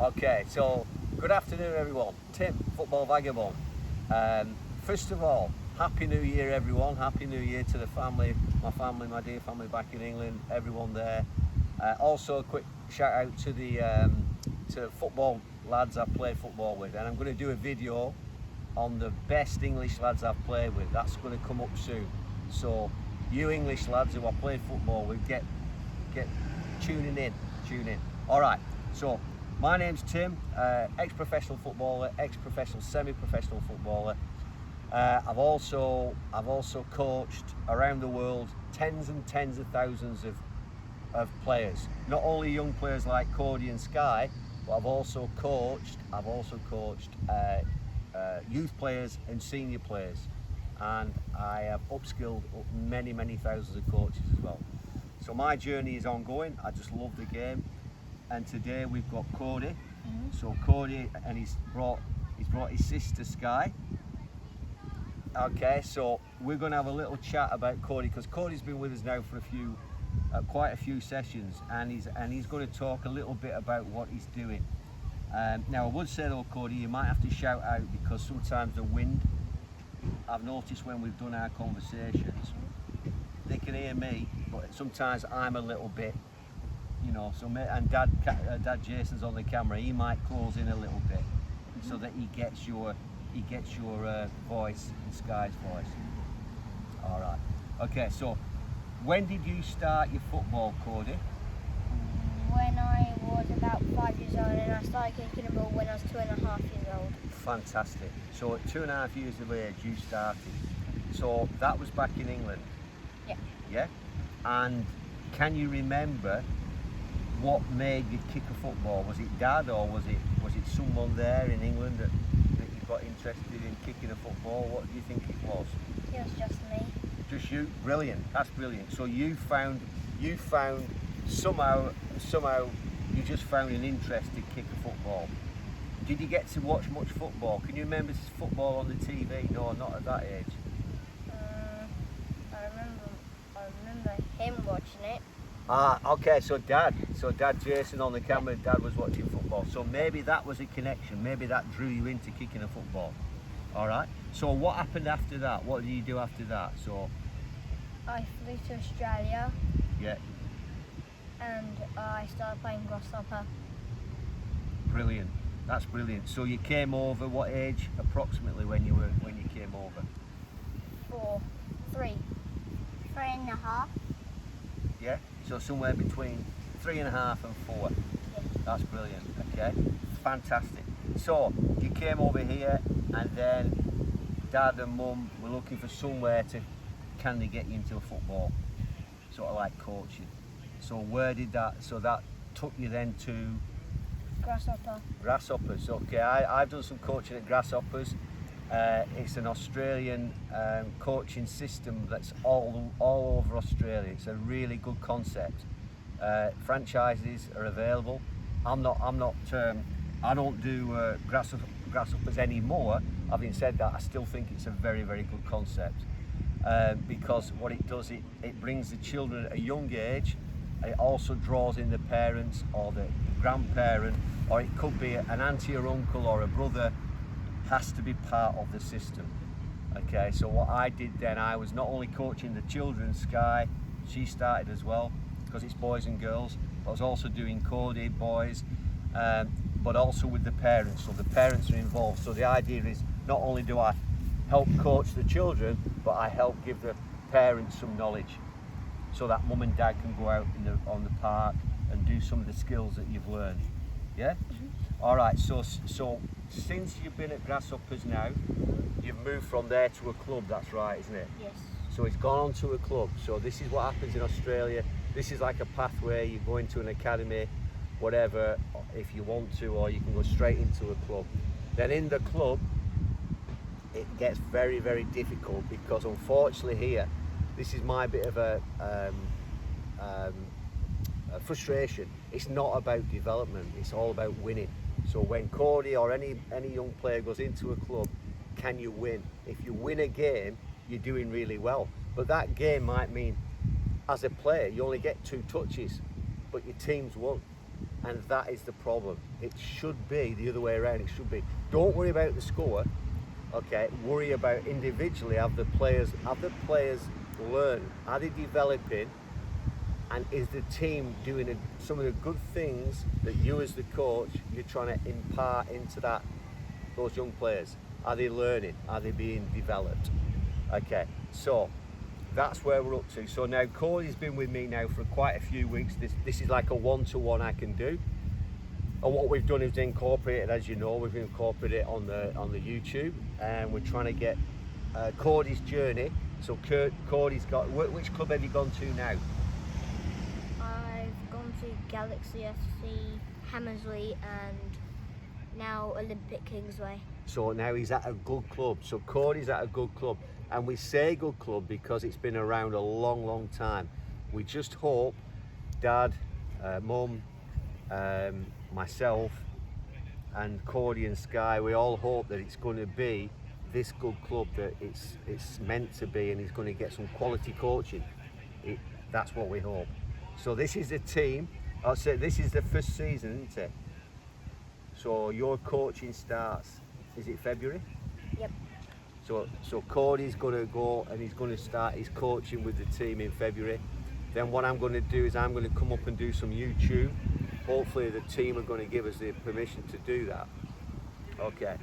Okay, so good afternoon everyone. Tim, Football Vagabond. First of all, Happy New Year everyone. Happy New Year to the family, my dear family back in England, everyone there. Also a quick shout out to the football lads I've played football with, and I'm going to do a video on the best English lads I've played with. That's going to come up soon. So you English lads who I played football with, get tune in. All right, so my name's Tim, ex-professional footballer, ex-professional, semi-professional footballer. I've also coached around the world tens and tens of thousands of players. Not only young players like Cody and Sky, but I've also coached youth players and senior players, and I have upskilled many thousands of coaches as well. So my journey is ongoing. I just love the game. And today we've got Cody. So Cody, and he's brought his sister Sky. Okay, so we're going to have a little chat about Cody, because Cody's been with us now for quite a few sessions, and he's going to talk a little bit about what he's doing. Now I would say though, Cody, you might have to shout out, because sometimes the wind, I've noticed when we've done our conversations, they can hear me, but sometimes I'm a little bit, and Dad Jason's on the camera. He might close in a little bit so that he gets your voice and Sky's voice. All right. Okay. So, when did you start your football, Cody? When I was about 5 years old, and I started kicking a ball when I was 2.5 years old. Fantastic. So at 2.5 years of age, you started. So that was back in England. Yeah. Yeah. And can you remember what made you kick a football? Was it Dad, or was it someone there in England that you got interested in kicking a football? What do you think it was? It was just me. Just you? Brilliant. That's brilliant. So you found somehow you just found an interest to kick a football. Did you get to watch much football? Can you remember football on the TV? No, not at that age. I remember him watching it. Okay, so Dad Jason on the camera, Dad was watching football. So maybe that was a connection, maybe that drew you into kicking a football. All right, so what happened after that? What did you do after that? So I flew to Australia. Yeah. And I started playing grasshopper. Brilliant, that's brilliant. So you came over, what age approximately when you came over? 3.5. Yeah, so somewhere between 3.5 and 4. Yeah. That's brilliant. Okay, fantastic. So you came over here, and then Dad and Mum were looking for somewhere to kind of get you into a football, sort of like coaching. So where did that? So that took you then to Grasshoppers. Okay, I've done some coaching at Grasshoppers. It's an Australian coaching system that's all over Australia. It's a really good concept. Franchises are available. I don't do Grasshoppers anymore. Having said that, I still think it's a very good concept, because what it does, it brings the children at a young age. It also draws in the parents or the grandparent, or it could be an auntie or uncle or a brother. Has to be part of the system. Okay, so what I did then, I was not only coaching the children, Sky, she started as well, because it's boys and girls. I was also doing Cody, boys, but also with the parents. So the parents are involved. So the idea is, not only do I help coach the children, but I help give the parents some knowledge, so that mum and dad can go out on the park and do some of the skills that you've learned. Yeah? All right, so since you've been at Grasshoppers now, you've moved from there to a club, that's right, isn't it? Yes. So it's gone on to a club. So this is what happens in Australia. This is like a pathway. You go into an academy, whatever, if you want to, or you can go straight into a club. Then in the club, it gets very difficult, because unfortunately here, this is my bit of a frustration. It's not about development, it's all about winning. So when Cody or any young player goes into a club, can you win? If you win a game, you're doing really well. But that game might mean, as a player, you only get 2 touches, but your team's won. And that is the problem. It should be the other way around. It should be, don't worry about the score, okay? Worry about individually, have the players learn? Are they developing? And is the team doing some of the good things that you as the coach, you're trying to impart into those young players? Are they learning? Are they being developed? Okay, so that's where we're up to. So now Cody's been with me now for quite a few weeks. This is like a one-to-one I can do. And what we've done is incorporated, as you know, we've incorporated it on the YouTube, and we're trying to get Cody's journey. So Cody's got, which club have you gone to now? I've gone to Galaxy FC, Hammersley, and now Olympic Kingsway. So now he's at a good club. So Cody's at a good club. And we say good club because it's been around a long, long time. We just hope Dad, Mum, myself, and Cody and Sky, we all hope that it's going to be this good club that it's meant to be, and he's going to get some quality coaching. That's what we hope. So this is the team. I'll say this is the first season, isn't it? So your coaching starts, is it February? Yep. So Cody's going to go and he's going to start his coaching with the team in February. Then what I'm going to do is I'm going to come up and do some YouTube. Hopefully the team are going to give us the permission to do that. Okay.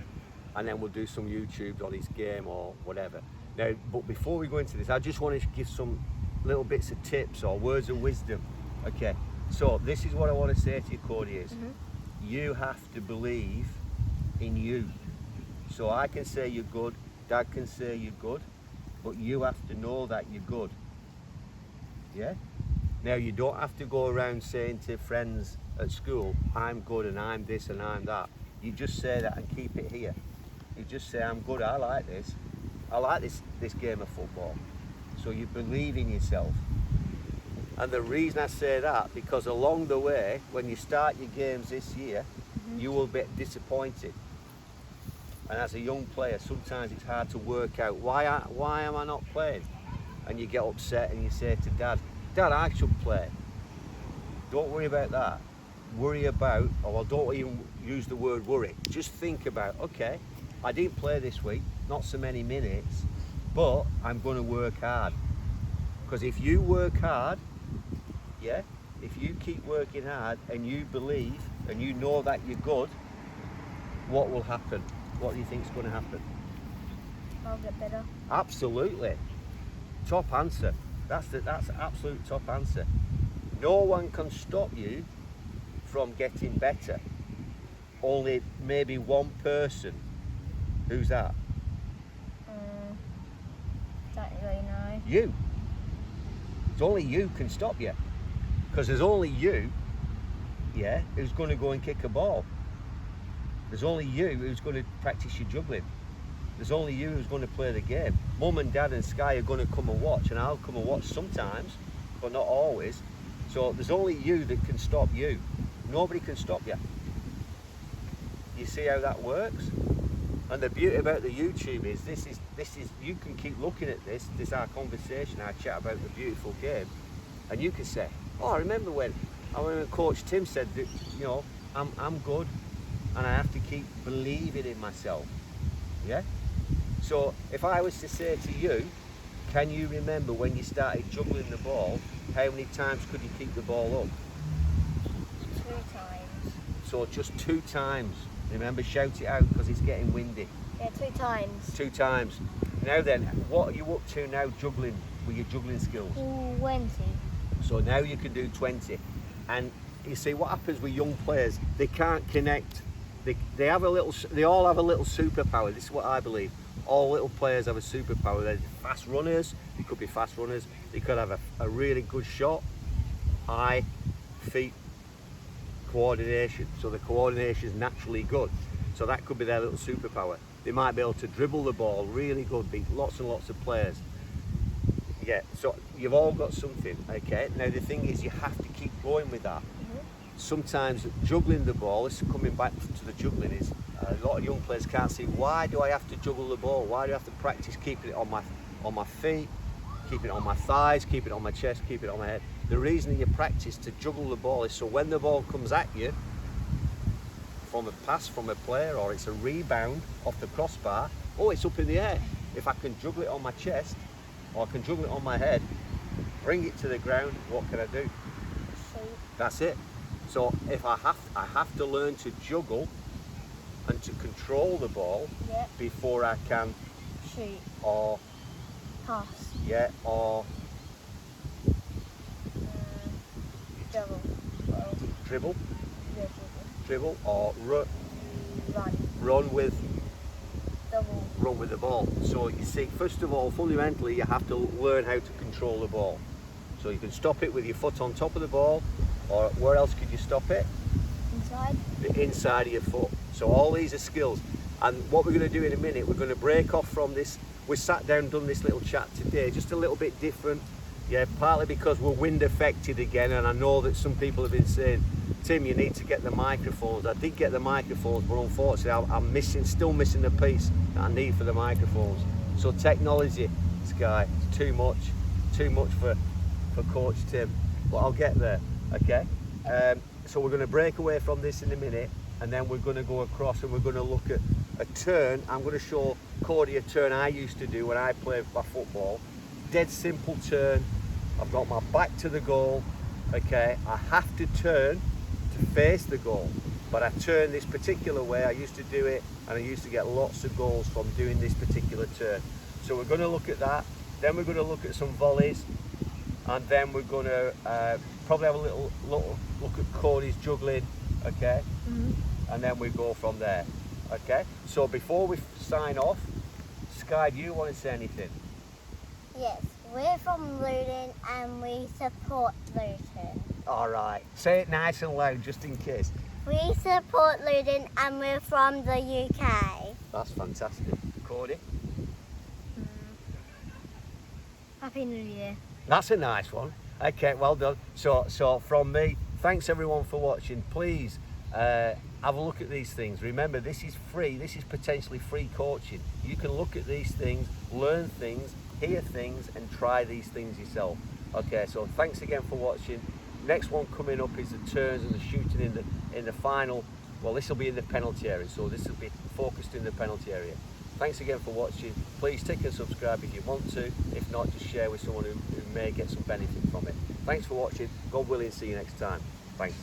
And then we'll do some YouTube on his game or whatever. Now, but before we go into this, I just want to give some little bits of tips or words of wisdom. Okay. So this is what I want to say to you, Cody, is you have to believe in you. So I can say you're good, Dad can say you're good, but you have to know that you're good. Yeah? Now you don't have to go around saying to friends at school, I'm good and I'm this and I'm that. You just say that and keep it here. You just say, I'm good, I like this. I like this game of football. So you believe in yourself. And the reason I say that, because along the way, when you start your games this year, you will be disappointed. And as a young player, sometimes it's hard to work out, why am I not playing? And you get upset and you say to Dad, I should play. Don't worry about that. Worry about, don't even use the word worry. Just think about, okay, I didn't play this week, not so many minutes, but I'm going to work hard. Because if you work hard, yeah, if you keep working hard and you believe and you know that you're good, what will happen? What do you think is going to happen? I'll get better. Absolutely. Top answer. That's absolute top answer. No one can stop you from getting better. Only maybe one person. Who's that? Don't really know. You. It's only you can stop you. Because there's only you, yeah, who's going to go and kick a ball. There's only you who's going to practice your juggling. There's only you who's going to play the game. Mum and Dad and Sky are going to come and watch, and I'll come and watch sometimes, but not always. So there's only you that can stop you. Nobody can stop you. You see how that works? And the beauty about the YouTube is this is you can keep looking at this our conversation, our chat about the beautiful game, and you can say, oh, I remember when Coach Tim said that, you know, I'm good and I have to keep believing in myself. Yeah? So if I was to say to you, can you remember when you started juggling the ball, how many times could you keep the ball up? 2 times. So just 2 times. Remember, shout it out because it's getting windy. Yeah, 2 times. 2 times. Now then, what are you up to now juggling with your juggling skills? 20. So now you can do 20. And you see what happens with young players, they can't connect. They all have a little superpower. This is what I believe. All little players have a superpower. They're fast runners. They could be fast runners. They could have a really good shot, eye, feet, coordination. So the coordination is naturally good. So that could be their little superpower. They might be able to dribble the ball really good, beat lots and lots of players. Yeah, so you've all got something, okay? Now the thing is, you have to keep going with that. Sometimes juggling the ball, this is coming back to the juggling, is a lot of young players can't see, why do I have to juggle the ball? Why do I have to practice keeping it on my feet, keeping it on my thighs, keeping it on my chest, keeping it on my head? The reason that you practice to juggle the ball is so when the ball comes at you from a pass from a player, or it's a rebound off the crossbar, oh, it's up in the air. If I can juggle it on my chest, or I can juggle it on my head, bring it to the ground, what can I do? Shoot. That's it. So if I have to learn to juggle and to control the ball Yep. before I can, Shoot. or Pass. yeah, or Double. dribble, Yeah, dribble, or run Run. Double. run with the ball. So you see, first of all, fundamentally, you have to learn how to control the ball. So you can stop it with your foot on top of the ball, or where else could you stop it? Inside. The inside of your foot. So all these are skills. And what we're going to do in a minute, we're going to break off from this. We sat down and done this little chat today, just a little bit different. Yeah, partly because we're wind affected again, and I know that some people have been saying, Tim, you need to get the microphones. I did get the microphones, but unfortunately I'm still missing the piece that I need for the microphones. So technology, Sky, it's too much for Coach Tim, but I'll get there, okay? So we're going to break away from this in a minute, and then we're going to go across and we're going to look at a turn. I'm going to show Cody a turn I used to do when I played my football. Dead simple turn. I've got my back to the goal, okay? I have to turn to face the goal, but I turn this particular way. I used to do it, and I used to get lots of goals from doing this particular turn. So we're going to look at that, then we're going to look at some volleys, and then we're going to probably have a little look at Cody's juggling, okay? And then we go from there, okay? So before we sign off, Sky, do you want to say anything? Yes. We're from Luton and we support Luton. All right, say it nice and loud just in case. We support Luton and we're from the UK. That's fantastic. Cody? Happy New Year. That's a nice one. Okay, well done. So from me, thanks everyone for watching. Please have a look at these things. Remember, this is free. This is potentially free coaching. You can look at these things, learn things, hear things, and try these things yourself. Okay, so thanks again for watching. Next one coming up is the turns and the shooting in the final. Well, this will be in the penalty area, so this will be focused in the penalty area. Thanks again for watching. Please tick and subscribe if you want to. If not, just share with someone who may get some benefit from it. Thanks for watching. God willing, see you next time. Thanks.